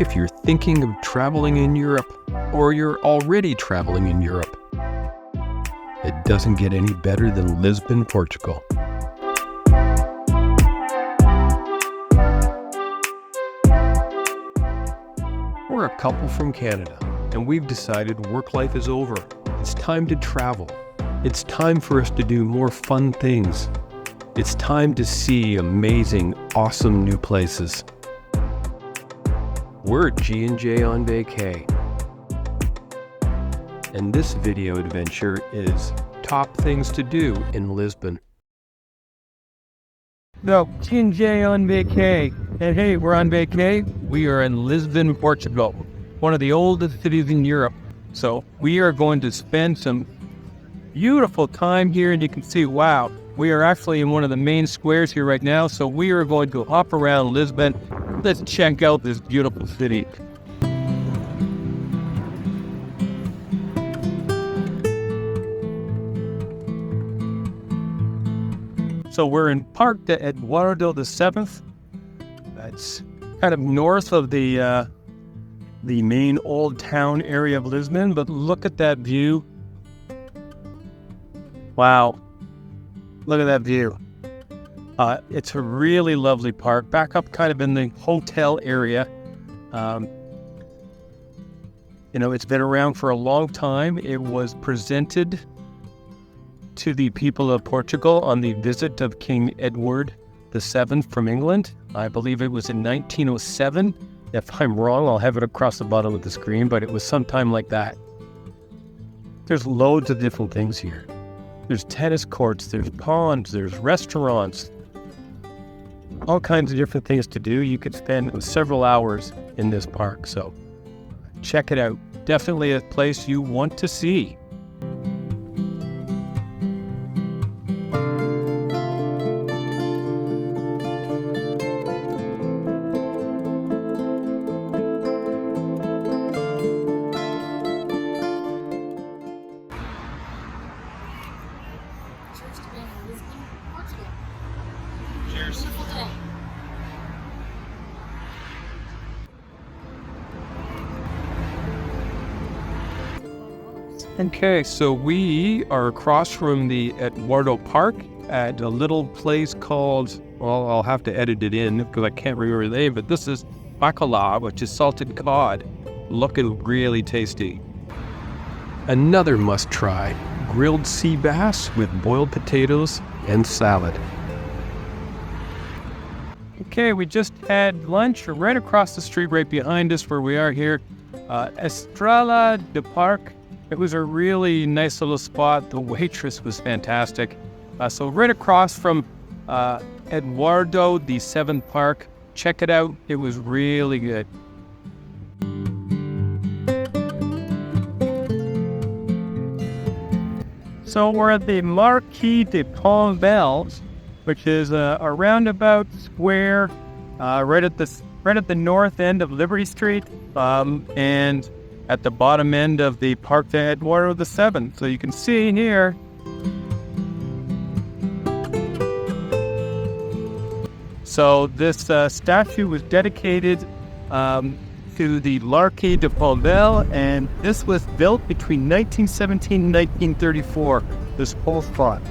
If you're thinking of traveling in Europe, or you're already traveling in Europe, it doesn't get any better than Lisbon, Portugal. We're a couple from Canada, and we've decided work life is over. It's time to travel. It's time for us to do more fun things. It's time to see amazing, awesome new places. We're at Ginja on vacay. And this video adventure is top things to do in Lisbon. So, Ginja on vacay. And hey, we're on vacay. We are in Lisbon, Portugal, one of the oldest cities in Europe. So we are going to spend some beautiful time here, and you can see, wow, we are actually in one of the main squares here right now. So we are going to hop around Lisbon. Let's check out this beautiful city. So we're in Parque Eduardo VII. That's kind of north of the main old town area of Lisbon. But look at that view. Wow. Look at that view. It's a really lovely park, back up kind of in the hotel area. It's been around for a long time. It was presented to the people of Portugal on the visit of King Edward VII from England. I believe it was in 1907. If I'm wrong, I'll have it across the bottom of the screen, but it was sometime like that. There's loads of different things here. There's tennis courts, there's ponds, there's restaurants, all kinds of different things to do. You could spend several hours in this park, so check it out. Definitely a place you want to see. Okay, so we are across from the Eduardo Park at a little place called, well, I'll have to edit it in because I can't remember the name, but this is bacalhau, which is salted cod, looking really tasty. Another must-try, grilled sea bass with boiled potatoes and salad. Okay, we just had lunch right across the street right behind us where we are here. Estrela de Parque. It was a really nice little spot. The waitress was fantastic. So right across from Eduardo VII Park. Check it out. It was really good. So we're at the Marques de Pombal, which is a roundabout square right at the north end of Liberty Street, and at the bottom end of the Parque Eduardo VII. So you can see here, so this statue was dedicated to the Marques de Pombal, and this was built between 1917 and 1934, this whole spot.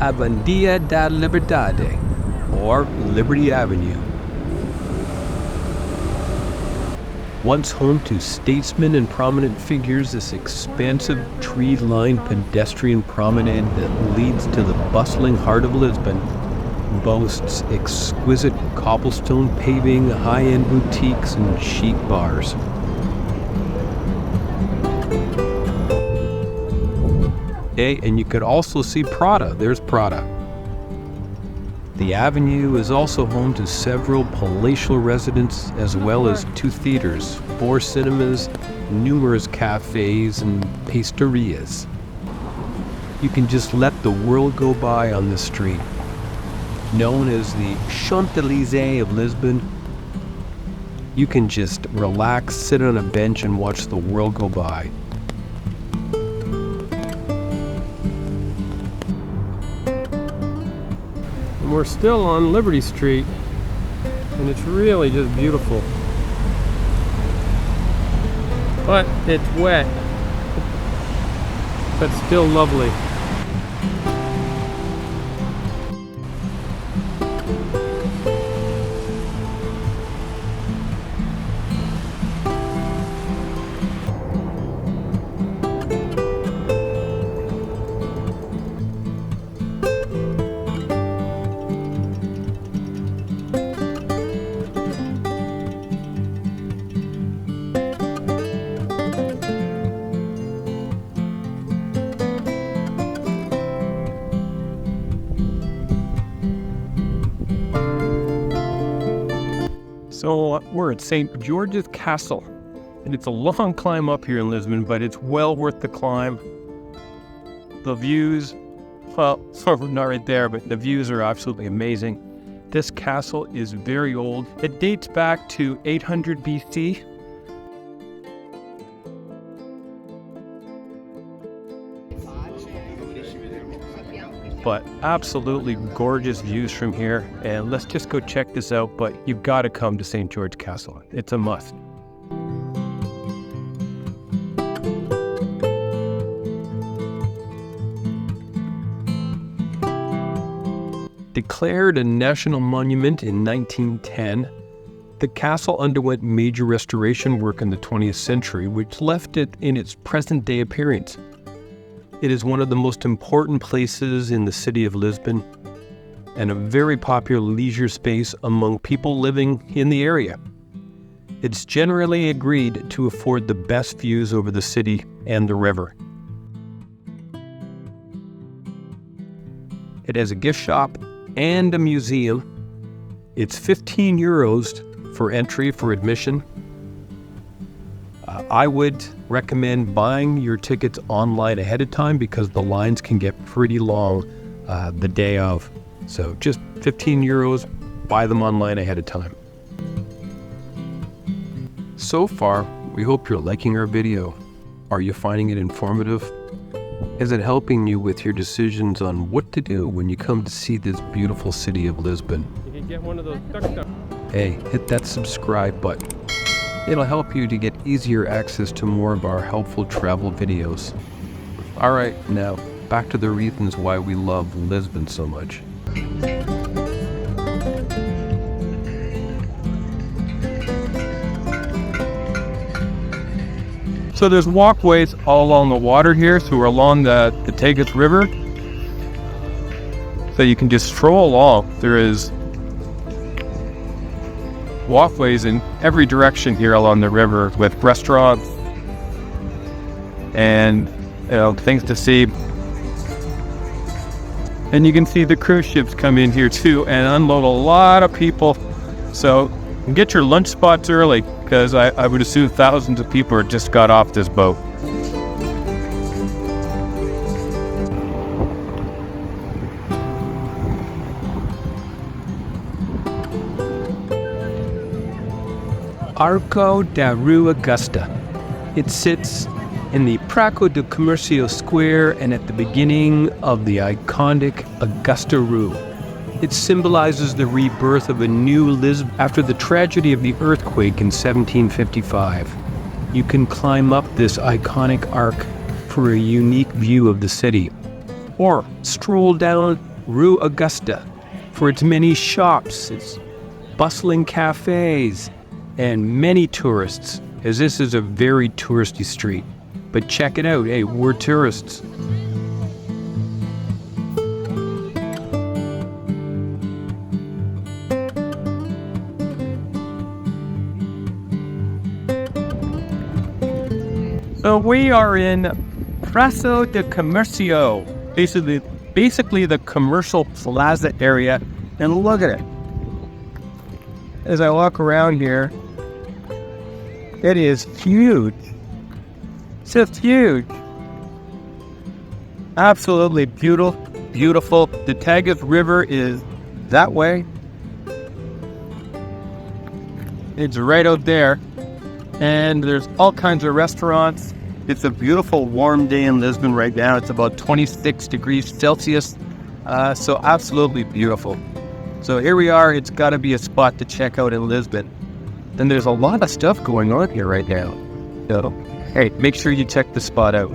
Avenida da Liberdade, or Liberty Avenue. Once home to statesmen and prominent figures, this expansive tree-lined pedestrian promenade that leads to the bustling heart of Lisbon boasts exquisite cobblestone paving, high-end boutiques, and chic bars. Okay, and you could also see Prada. There's Prada. The avenue is also home to several palatial residences as well as 2 theaters, 4 cinemas, numerous cafes and pasterias. You can just let the world go by on this street. Known as the Champs-Élysées of Lisbon, you can just relax, sit on a bench, and watch the world go by. And we're still on Liberty Street, and it's really just beautiful. But it's wet, but still lovely. So we're at St. George's Castle, and it's a long climb up here in Lisbon, but it's well worth the climb. The views, well, sort of not right there, but the views are absolutely amazing. This castle is very old. It dates back to 800 BC. But absolutely gorgeous views from here, and let's just go check this out. But you've got to come to St. George Castle. It's a must. Declared a national monument in 1910, the castle underwent major restoration work in the 20th century, which left it in its present-day appearance. It is one of the most important places in the city of Lisbon and a very popular leisure space among people living in the area. It's generally agreed to afford the best views over the city and the river. It has a gift shop and a museum. It's 15 euros for entry for admission. I would recommend buying your tickets online ahead of time because the lines can get pretty long the day of. So just 15 euros, buy them online ahead of time. So far, we hope you're liking our video. Are you finding it informative? Is it helping you with your decisions on what to do when you come to see this beautiful city of Lisbon? You can get one of those duck. Hey, hit that subscribe button. It'll help you to get easier access to more of our helpful travel videos. Alright, now back to the reasons why we love Lisbon so much. So there's walkways all along the water here, so we're along the Tagus River. So you can just stroll along. There is walkways in every direction here along the river with restaurants and things to see. And you can see the cruise ships come in here too and unload a lot of people. So get your lunch spots early because I would assume thousands of people just got off this boat. Arco da Rua Augusta. It sits in the Praco de Commercio square and at the beginning of the iconic Augusta Rue. It symbolizes the rebirth of a new Lisbon after the tragedy of the earthquake in 1755. You can climb up this iconic arc for a unique view of the city, or stroll down Rua Augusta for its many shops, its bustling cafes, and many tourists, as this is a very touristy street. But check it out, hey, we're tourists. So we are in Praco de Commercio, basically the commercial plaza area, and look at it. As I walk around here, it is huge. It's just huge. Absolutely beautiful. The Tagus River is that way. It's right out there. And there's all kinds of restaurants. It's a beautiful warm day in Lisbon right now. It's about 26 degrees Celsius. So absolutely beautiful. So here we are. It's got to be a spot to check out in Lisbon. Then there's a lot of stuff going on here right now. So, hey, make sure you check the spot out.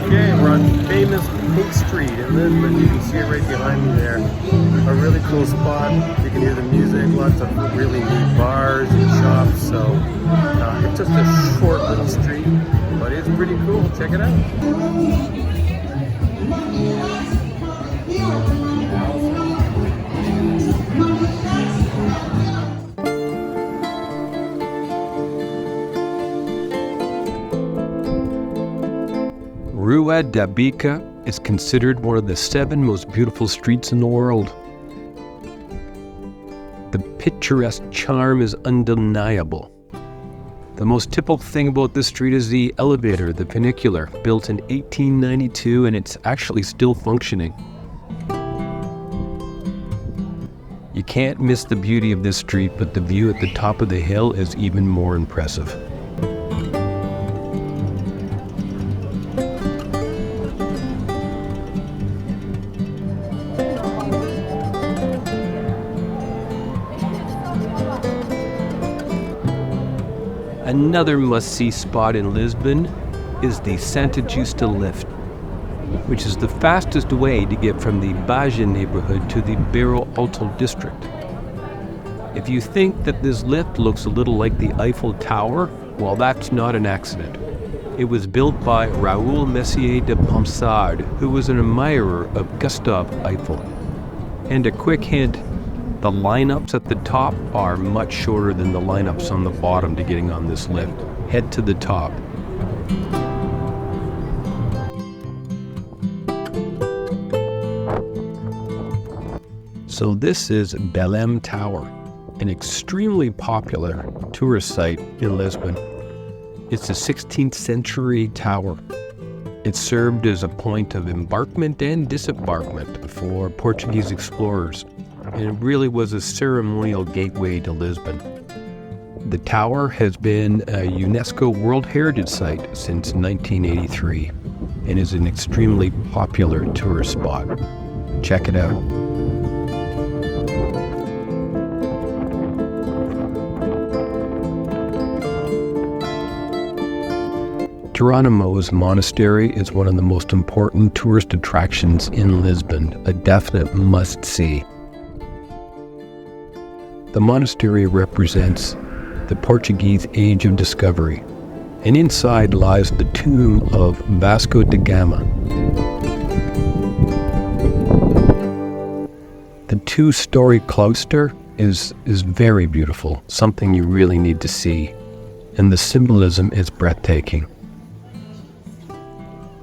Okay, we're on famous Pink Street in Lisbon. You can see it right behind me there. A really cool spot. You can hear the music, lots of really neat bars and shops. So it's just a short little street, but it's pretty cool. Check it out. Rua da Bico is considered one of the 7 most beautiful streets in the world. The picturesque charm is undeniable. The most typical thing about this street is the elevator, the funicular, built in 1892, and it's actually still functioning. You can't miss the beauty of this street, but the view at the top of the hill is even more impressive. Another must-see spot in Lisbon is the Santa Justa lift, which is the fastest way to get from the Baja neighborhood to the Bairro Alto district. If you think that this lift looks a little like the Eiffel Tower, well, that's not an accident. It was built by Raoul Messier de Pombal, who was an admirer of Gustave Eiffel. And a quick hint, the lineups at the top are much shorter than the lineups on the bottom to getting on this lift. Head to the top. So this is Belem Tower, an extremely popular tourist site in Lisbon. It's a 16th century tower. It served as a point of embarkment and disembarkment for Portuguese explorers, and it really was a ceremonial gateway to Lisbon. The tower has been a UNESCO World Heritage Site since 1983 and is an extremely popular tourist spot. Check it out. Jeronimos Monastery is one of the most important tourist attractions in Lisbon, a definite must-see. The monastery represents the Portuguese Age of Discovery, and inside lies the tomb of Vasco da Gama. The 2-story cloister is very beautiful, something you really need to see, and the symbolism is breathtaking.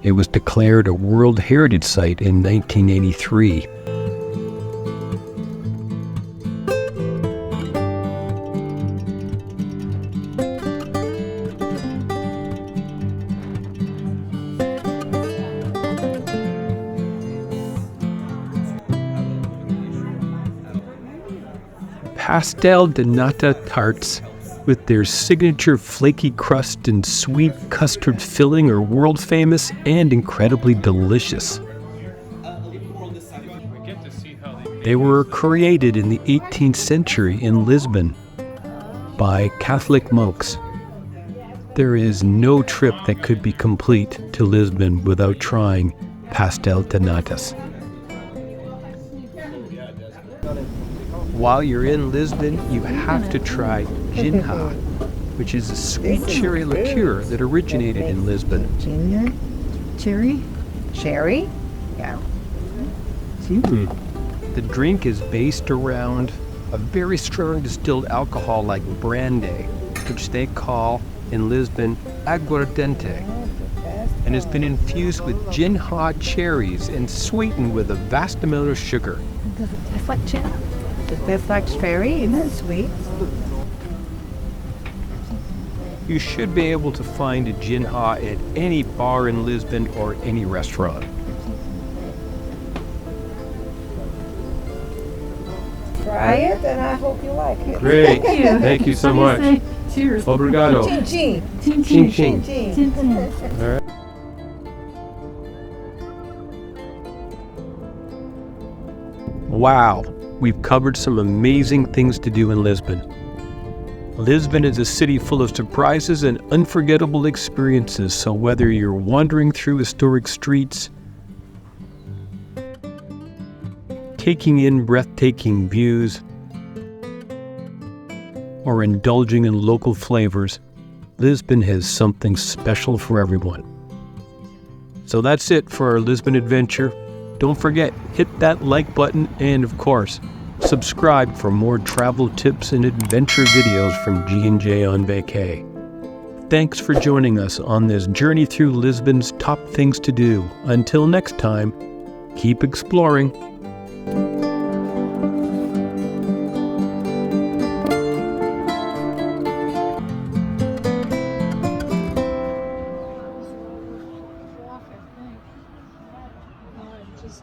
It was declared a World Heritage Site in 1983. Pastel da Nata tarts with their signature flaky crust and sweet custard filling are world famous and incredibly delicious. They were created in the 18th century in Lisbon by Catholic monks. There is no trip that could be complete to Lisbon without trying pastel de natas. While you're in Lisbon, you have to try Ginja, which is a sweet cherry liqueur that originated in Lisbon. Ginja? Cherry? Cherry? Yeah. The drink is based around a very strong distilled alcohol like brandy, which they call in Lisbon aguardiente. and has been infused with Ginja cherries and sweetened with a vast amount of sugar. Does it taste like gin? It tastes like cherry. Isn't it sweet? You should be able to find a Ginja at any bar in Lisbon or any restaurant. Try it, and I hope you like it. Great. Thank you. Thank you so What do you much. say? Cheers. Obrigado. Chin chin. Chin Ching chin. ching. Chin. Chin chin. Wow, we've covered some amazing things to do in Lisbon. Lisbon is a city full of surprises and unforgettable experiences, so whether you're wandering through historic streets, taking in breathtaking views, or indulging in local flavors, Lisbon has something special for everyone. So that's it for our Lisbon adventure. Don't forget, hit that like button and, of course, subscribe for more travel tips and adventure videos from G&J on Vacay. Thanks for joining us on this journey through Lisbon's top things to do. Until next time, keep exploring. Just